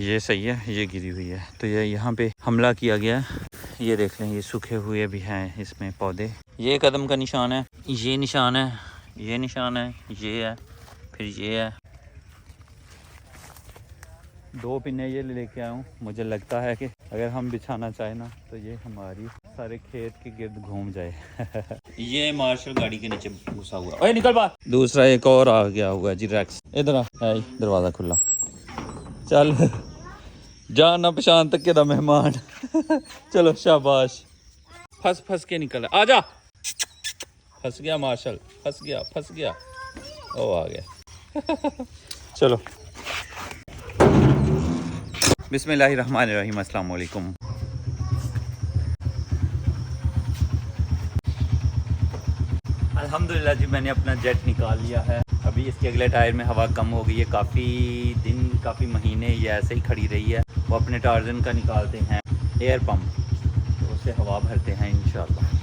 ये सही है, ये गिरी हुई है। तो ये यहाँ पे हमला किया गया है। ये देख लें, ये सूखे हुए भी हैं इसमें पौधे। ये कदम का निशान है, ये निशान है, ये निशान है, ये है, फिर ये है। 2 पिन्ने ये लेके आया हूँ। मुझे लगता है कि अगर हम बिछाना चाहें ना तो ये हमारी सारे खेत के गिर्द घूम जाए। ये मार्शल गाड़ी के नीचे घुसा हुआ। ओए निकल बाहर। दूसरा एक और आ गया हुआ जी, रैक्स। इधर आ, दरवाज़ा खुला। चल जान ना पहचान तक के दा मेहमान। चलो शाबाश। फंस के निकल, आजा। फंस गया मार्शल, फंस गया। ओ आ गया। चलो बिस्मिल्लाहिर्रहमानिर्रहीम, अस्सलाम वालेकुम। अल्हम्दुलिल्लाह जी, मैंने अपना जेट निकाल लिया है। अभी इसके अगले टायर में हवा कम हो गई है। काफ़ी महीने ये ऐसे ही खड़ी रही है। वो अपने टार्जन का निकालते हैं एयर पम्प, तो उससे हवा भरते हैं इंशाल्लाह।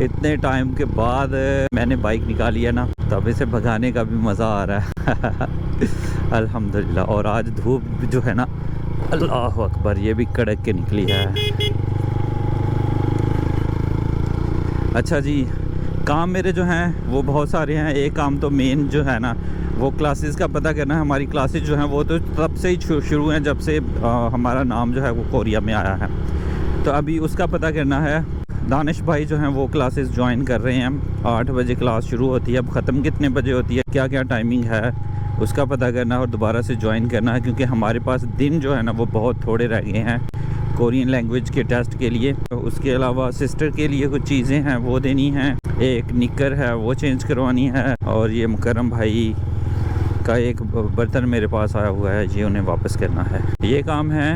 इतने टाइम के बाद मैंने बाइक निकाली है ना, तब इसे भगाने का भी मज़ा आ रहा है। अल्हम्दुलिल्लाह। और आज धूप जो है ना, अल्लाह अकबर, ये भी कड़क के निकली है। अच्छा जी, काम मेरे जो हैं वो बहुत सारे हैं। एक काम तो मेन जो है ना, वो क्लासेस का पता करना है। हमारी क्लासेस जो हैं वो तो तब से ही शुरू हैं जब से हमारा नाम जो है वो कोरिया में आया है। तो अभी उसका पता करना है। दानिश भाई जो हैं वो क्लासेस ज्वाइन कर रहे हैं। 8 बजे क्लास शुरू होती है। अब ख़त्म कितने बजे होती है, क्या क्या टाइमिंग है, उसका पता करना है और दोबारा से ज्वाइन करना है। क्योंकि हमारे पास दिन जो है ना वो बहुत थोड़े रह गए हैं कोरियन लैंग्वेज के टेस्ट के लिए। तो उसके अलावा सिस्टर के लिए कुछ चीज़ें हैं वो देनी हैं। एक निकर है वो चेंज करवानी है। और ये मुकर्रम भाई का एक बर्तन मेरे पास आया हुआ है, ये उन्हें वापस करना है। ये काम है।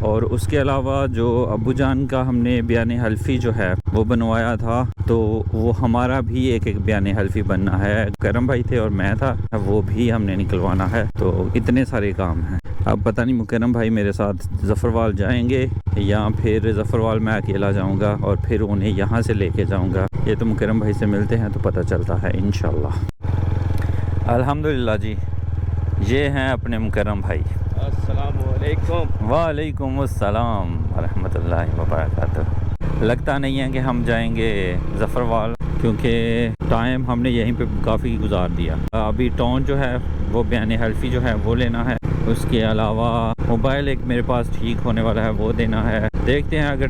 और उसके अलावा जो अब्बू जान का हमने बयान हल्फी जो है वो बनवाया था, तो वो हमारा भी एक बयान हल्फी बनना है। करम भाई थे और मैं था, वो भी हमने निकलवाना है। तो इतने सारे काम हैं। अब पता नहीं मुकर्रम भाई मेरे साथ ज़फ़रवाल जाएंगे या फिर ज़फ़रवाल मैं अकेला जाऊंगा और फिर उन्हें यहाँ से लेके जाऊंगा। ये तो मुकर्रम भाई से मिलते हैं तो पता चलता है इंशाल्लाह। अल्हम्दुलिल्लाह जी, ये हैं अपने मुकर्रम भाई। वालेकुम अस्सलाम रहमतुल्लाहि व बरकातुहू। लगता नहीं है कि हम जाएंगे ज़फ़रवाल, क्योंकि टाइम हमने यहीं पे काफ़ी गुजार दिया। अभी टाउन जो है वो बयान हल्फी जो है वो लेना है। उसके अलावा मोबाइल एक मेरे पास ठीक होने वाला है, वो देना है। देखते हैं, अगर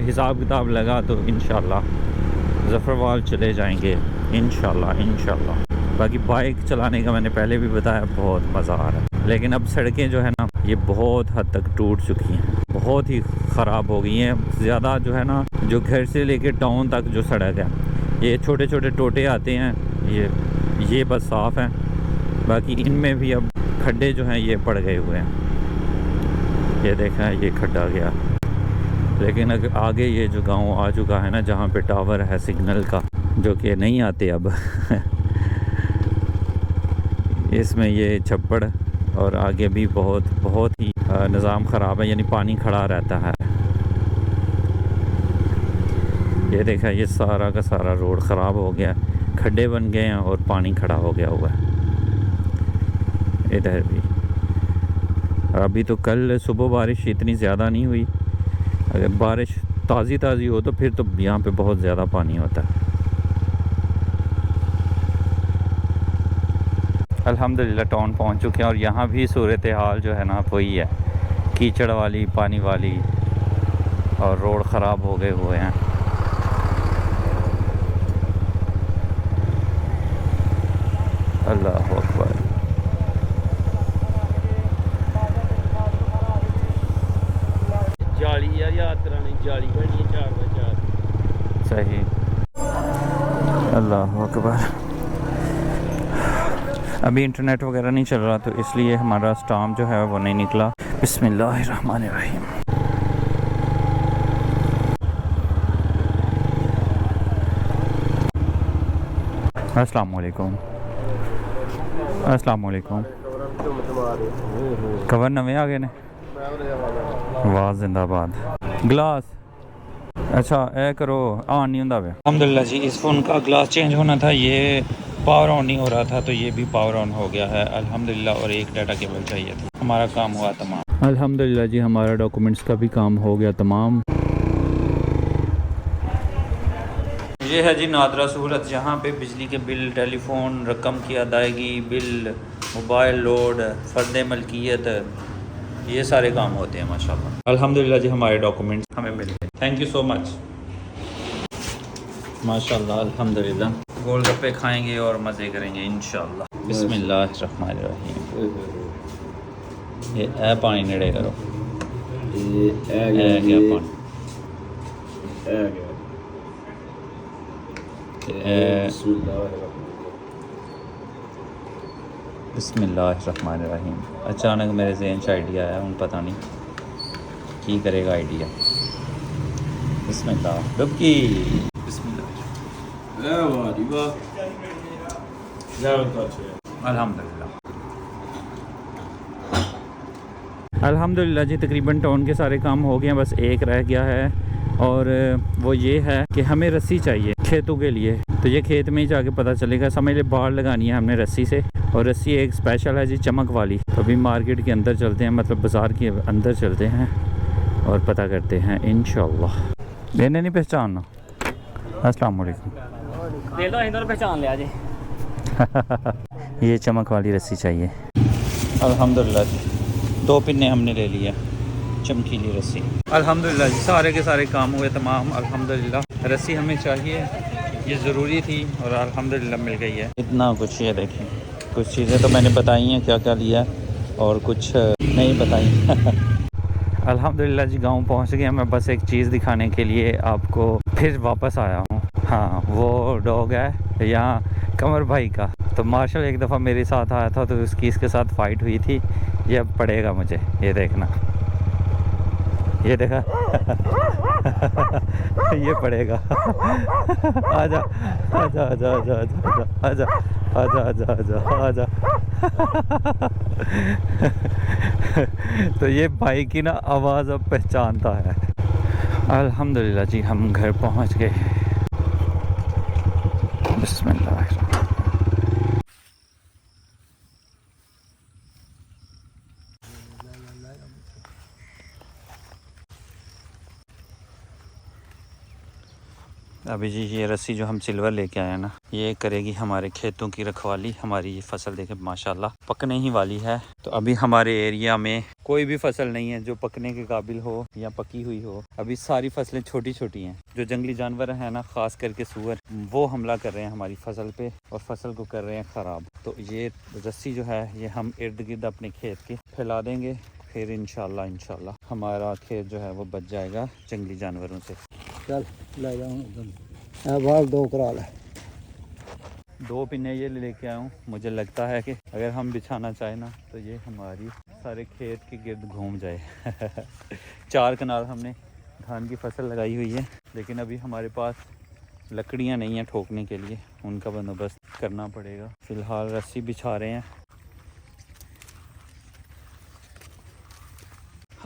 हिसाब किताब लगा तो इंशाल्लाह ज़फ़रवाल चले जाएंगे इंशाल्लाह। बाकी बाइक चलाने का मैंने पहले भी बताया, बहुत मज़ा आ रहा है। लेकिन अब सड़कें जो है ना ये बहुत हद तक टूट चुकी हैं, बहुत ही ख़राब हो गई हैं। ज़्यादा जो है ना, जो घर से लेके टाउन तक जो सड़क है, ये छोटे छोटे टोटे आते हैं, ये बस साफ़ हैं। बाकी इनमें भी अब खड्डे जो हैं ये पड़ गए हुए हैं। ये देखा है, ये खड्डा गया। लेकिन अगर आगे ये जो गांव आ चुका है ना, जहाँ पे टावर है सिग्नल का, जो कि नहीं आते अब इसमें ये छप्पड़ और आगे भी बहुत ही निज़ाम ख़राब है, यानी पानी खड़ा रहता है। ये देखा, ये सारा का सारा रोड ख़राब हो गया, खड्डे बन गए हैं और पानी खड़ा हो गया हुआ है। इधर भी अभी तो कल सुबह बारिश इतनी ज़्यादा नहीं हुई। अगर बारिश ताज़ी हो तो फिर तो यहाँ पे बहुत ज़्यादा पानी होता है। अल्हम्दुलिल्लाह टाउन पहुँच चुके हैं और यहाँ भी सूरत हाल जो है ना वही है, कीचड़ वाली, पानी वाली, और रोड ख़राब हो गए हुए हैं। अल्लाह अकबर। अभी इंटरनेट वगैरह नहीं चल रहा, तो इसलिए हमारा स्टाम्प जो है वो नहीं निकला। बिस्मिल्लाहिर्रहमानिर्रहीम। अस्सलाम वालेकुम। अस्सलाम वालेकुम। कवर नवे आ गए ने, वाह जिंदाबाद। ग्लास अच्छा ए करो ऑन नहीं होता। अल्हम्दुलिल्लाह जी, इस फ़ोन का ग्लास चेंज होना था, ये पावर ऑन नहीं हो रहा था, तो ये भी पावर ऑन हो गया है अल्हम्दुलिल्लाह। और एक डाटा केबल चाहिए था, हमारा काम हुआ तमाम अल्हम्दुलिल्लाह जी। हमारा डॉक्यूमेंट्स का भी काम हो गया तमाम। ये है जी नादरा सहूलत, जहाँ पे बिजली के बिल, टेलीफोन, रकम की अदायगी, बिल, मोबाइल लोड, फ़र्द मलकियत, ये सारे काम होते हैं माशाल्लाह। अल्हम्दुलिल्लाह जी, हमारे डॉक्यूमेंट्स हमें मिल गए। थैंक यू सो मच माशाल्लाह। अल्हम्दुलिल्लाह गोलगप्पे खाएंगे और मज़े करेंगे इंशाल्लाह। बिस्मिल्लाहिर्रहमानिर्रहीम। ये ऐ पानी नेड़े करो, ये क्या पानी बिस्मिल्लाहिर्रहमानिर्रहीम। अचानक मेरे ज़हन से आइडिया आया, उन पता नहीं की करेगा आइडिया। बिस्मिल्लाह डुबकी। अल्हम्दुलिल्लाह जी, तकरीबन टाउन के सारे काम हो गए हैं, बस एक रह गया है, और वो ये है कि हमें रस्सी चाहिए खेतों के लिए। तो ये खेत में ही जाके पता चलेगा, समझ ले बाढ़ लगानी है हमने रस्सी से, और रस्सी एक स्पेशल है जी चमक वाली। तो अभी मार्केट के अंदर चलते हैं, मतलब बाज़ार के अंदर चलते हैं और पता करते हैं इंशाल्लाह। लेने नहीं पहचानना। अस्सलाम वालेकुम। पहचान लिया जी। ये चमक वाली रस्सी चाहिए। अल्हम्दुलिल्लाह जी, 2 पिन्ने हमने ले लिया, चमकीली रस्सी। अल्हम्दुलिल्लाह जी, सारे के सारे काम हुए तमाम अल्हम्दुलिल्लाह। रस्सी हमें चाहिए, ये ज़रूरी थी, और अल्हम्दुलिल्लाह मिल गई है। इतना कुछ ये देखें, कुछ चीज़ें तो मैंने बताई हैं क्या क्या लिया, और कुछ नहीं बताई। अल्हम्दुलिल्लाह जी, गांव पहुंच गया। मैं बस एक चीज़ दिखाने के लिए आपको फिर वापस आया हूँ। हाँ, वो डॉग है यहाँ कमर भाई का। तो मार्शल एक दफ़ा मेरे साथ आया था, तो उसकी इसके साथ फ़ाइट हुई थी। ये अब पड़ेगा मुझे, ये देखना, ये देखा। ये पड़ेगा। आजा आजा आजा आजा आजा आजा आजा आजा आजा आजा। तो ये भाई की ना आवाज़ अब पहचानता है। अल्हम्दुलिल्लाह जी, हम घर पहुंच गए। बिस्मिल्लाह। अभी जी ये रस्सी जो हम सिल्वर लेके आए हैं ना, ये करेगी हमारे खेतों की रखवाली। हमारी ये फसल देखें माशाल्लाह पकने ही वाली है। तो अभी हमारे एरिया में कोई भी फसल नहीं है जो पकने के काबिल हो या पकी हुई हो। अभी सारी फसलें छोटी छोटी हैं। जो जंगली जानवर हैं ना, ख़ास करके सूअर, वो हमला कर रहे हैं हमारी फसल पे और फसल को कर रहे हैं ख़राब। तो ये रस्सी जो है, ये हम इर्द गिर्द अपने खेत के फैला देंगे, फिर इंशाल्लाह हमारा खेत जो है वो बच जाएगा जंगली जानवरों से। चल ले जाऊँ 2 करा ले। 2 पिन्ने ये लेके आया हूँ। मुझे लगता है कि अगर हम बिछाना चाहें ना, तो ये हमारी सारे खेत के गिर्द घूम जाए। 4 कनाल हमने धान की फसल लगाई हुई है, लेकिन अभी हमारे पास लकड़ियाँ नहीं हैं ठोकने के लिए, उनका बंदोबस्त करना पड़ेगा। फ़िलहाल रस्सी बिछा रहे हैं।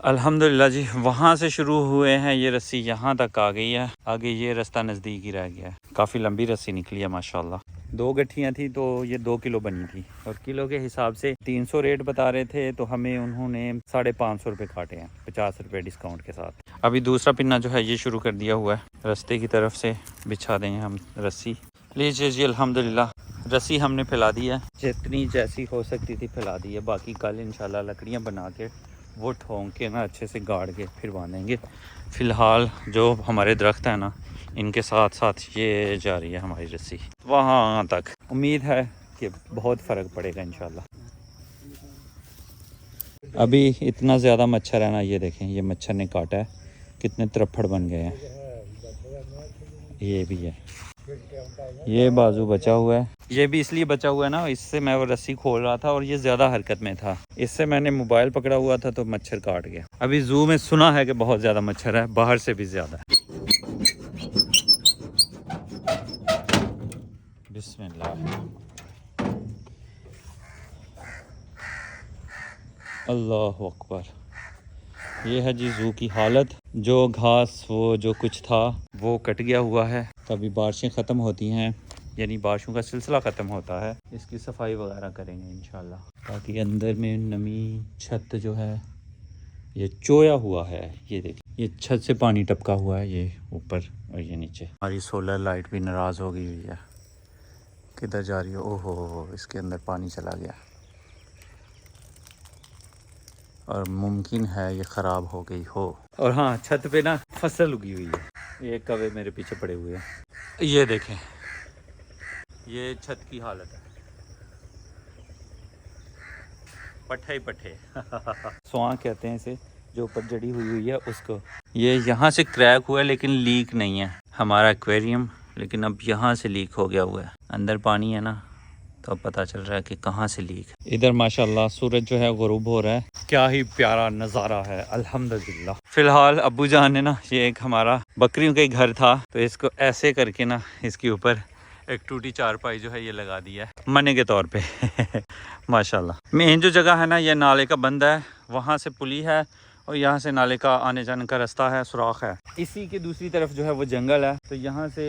अल्हम्दुलिल्लाह जी, वहाँ से शुरू हुए हैं, ये रस्सी यहाँ तक आ गई है। आगे ये रास्ता नज़दीक ही रह गया है। काफ़ी लंबी रस्सी निकली है माशाल्लाह। 2 गठियाँ थी, तो ये 2 किलो बनी थी, और किलो के हिसाब से 300 रेट बता रहे थे, तो हमें उन्होंने 550 रुपये काटे हैं, 50 रुपये डिस्काउंट के साथ। अभी दूसरा पिन्ना जो है ये शुरू कर दिया हुआ है। रास्ते की तरफ से बिछा देंगे हम रस्सी। लीजिए जी, अल्हम्दुलिल्लाह रस्सी हमने फैला दी है, जितनी जैसी हो सकती थी फैला दी है। बाकी कल इंशाल्लाह लकड़ियाँ बना के वो ठोंक के ना अच्छे से गाड़ के फिर बांधेंगे। फ़िलहाल जो हमारे दरख्त हैं ना, इनके साथ साथ ये जा रही है हमारी रस्सी वहाँ तक। उम्मीद है कि बहुत फ़र्क पड़ेगा इंशाल्लाह। अभी इतना ज़्यादा मच्छर है ना, ये देखें, ये मच्छर ने काटा है, कितने तरफड़ बन गए हैं। ये भी है, ये बाजू बचा हुआ है, ये भी इसलिए बचा हुआ है ना, इससे मैं वो रस्सी खोल रहा था और ये ज़्यादा हरकत में था, इससे मैंने मोबाइल पकड़ा हुआ था तो मच्छर काट गया। अभी जू में सुना है कि बहुत ज़्यादा मच्छर है, बाहर से भी ज़्यादा। बिस्मिल्लाह, अल्लाह अकबर। ये है जी जू की हालत। जो घास वो जो कुछ था वो कट गया हुआ है। तभी बारिशें ख़त्म होती हैं, यानी बारिशों का सिलसिला ख़त्म होता है, इसकी सफाई वगैरह करेंगे इंशाल्लाह, ताकि अंदर में नमी, छत जो है ये चोया हुआ है। ये देखिए, ये छत से पानी टपका हुआ है, ये ऊपर और ये नीचे। हमारी सोलर लाइट भी नाराज़ हो गई हुई है, किधर जा रही है? ओहो, इसके अंदर पानी चला गया और मुमकिन है ये ख़राब हो गई हो। और हाँ, छत पे ना फसल उगी हुई है, ये कौवे मेरे पीछे पड़े हुए हैं। ये देखें, ये छत की हालत है, पट्टे ही पट्टे। स्वां कहते हैं इसे, जो ऊपर जड़ी हुई है उसको। ये यहाँ से क्रैक हुआ है लेकिन लीक नहीं है हमारा एक्वेरियम, लेकिन अब यहाँ से लीक हो गया हुआ है। अंदर पानी है ना, तो अब पता चल रहा है कि कहाँ से लीक है। इधर माशाल्लाह सूरज जो है गुरूब हो रहा है, क्या ही प्यारा नज़ारा है अल्हम्दुलिल्लाह। फिलहाल अब्बू जान ने ना, ये एक हमारा बकरियों का घर था, तो इसको ऐसे करके ना इसके ऊपर एक टूटी चारपाई जो है ये लगा दी है मने के तौर पे। माशाल्लाह। मेन जो जगह है ना, ये नाले का बंद है, वहाँ से पुली है और यहाँ से नाले का आने जाने का रास्ता है, सुराख है। इसी के दूसरी तरफ जो है वो जंगल है, तो यहाँ से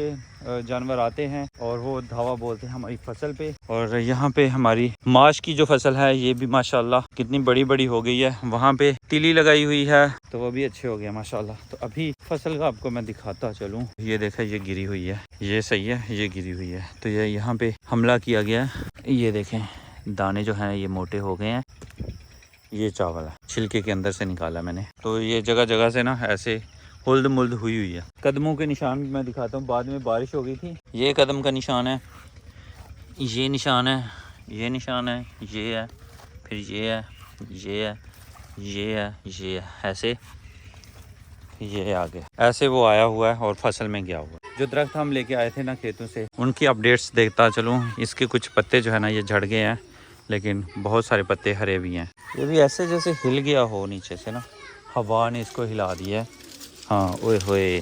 जानवर आते हैं और वो धावा बोलते हैं हमारी फसल पे। और यहाँ पे हमारी माश की जो फसल है ये भी माशाल्लाह कितनी बड़ी बड़ी हो गई है। वहाँ पे तिली लगाई हुई है तो वो भी अच्छे हो गया माशाल्लाह। तो अभी फसल का आपको मैं दिखाता चलूँ। ये देखा, ये गिरी हुई है, ये सही है, ये गिरी हुई है। तो ये यहाँ पे हमला किया गया है। ये देखें, दाने जो हैं ये मोटे हो गए हैं। ये चावल है, छिलके के अंदर से निकाला मैंने। तो ये जगह जगह से ना ऐसे हुल्द मुल्द हुई हुई है। कदमों के निशान भी मैं दिखाता हूँ, बाद में बारिश हो गई थी। ये कदम का निशान है, ये निशान है, ये निशान है, ये है, फिर ये है, ये है, ये है, ये है, ऐसे ये आगे ऐसे वो आया हुआ है और फसल में गया हुआ है। जो दरख्त हम लेके आए थे ना खेतों से, उनकी अपडेट्स देखता चलूँ। इसके कुछ पत्ते जो है ना ये झड़ गए हैं, लेकिन बहुत सारे पत्ते हरे भी हैं। ये भी ऐसे जैसे हिल गया हो नीचे से ना, हवा ने इसको हिला दिया है। हाँ, ओए होए,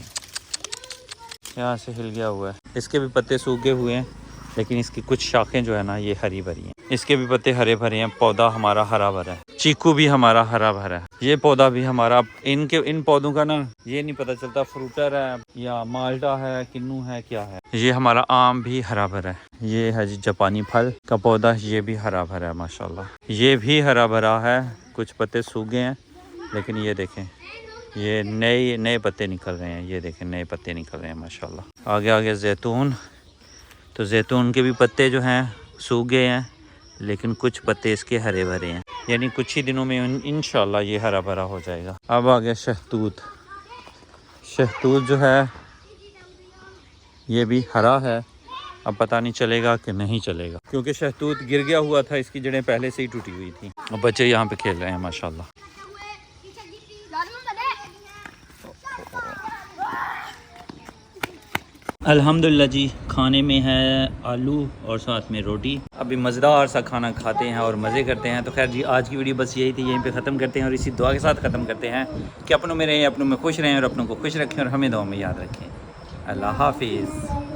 यहाँ से हिल गया हुआ है। इसके भी पत्ते सूखे हुए हैं, लेकिन इसकी कुछ शाखें जो है ना ये हरी भरी हैं। इसके भी पत्ते हरे भरे हैं। पौधा हमारा हरा भरा है, चीकू भी हमारा हरा भरा है, ये पौधा भी हमारा। इन पौधों का ना ये नहीं पता चलता फ्रूटर है या माल्टा है, किन्नू है, क्या है। ये हमारा आम भी हरा भरा है। ये है जी जापानी फल का पौधा, ये भी हरा भरा है माशाल्लाह। ये भी हरा भरा है, कुछ पत्ते सूख गए हैं, लेकिन ये देखें ये नए पत्ते निकल रहे हैं। ये देखें नए पत्ते निकल रहे हैं माशाल्लाह। आगे आगे जैतून, तो जैतून के भी पत्ते जो हैं सूख गए हैं, लेकिन कुछ पत्ते इसके हरे भरे हैं, यानी कुछ ही दिनों में इंशाल्लाह ये हरा भरा हो जाएगा। अब आ गया शहतूत। शहतूत जो है ये भी हरा है, अब पता नहीं चलेगा कि नहीं चलेगा, क्योंकि शहतूत गिर गया हुआ था, इसकी जड़ें पहले से ही टूटी हुई थी। और बच्चे यहाँ पे खेल रहे हैं माशाल्लाह। अल्हम्दुलिल्लाह जी, खाने में है आलू और साथ में रोटी। अभी मज़ेदार सा खाना खाते हैं और मज़े करते हैं। तो खैर जी, आज की वीडियो बस यही थी, यहीं पे ख़त्म करते हैं और इसी दुआ के साथ ख़त्म करते हैं कि अपनों में रहें, अपनों में खुश रहें और अपनों को खुश रखें और हमें दुआ में याद रखें। अल्लाह हाफिज़।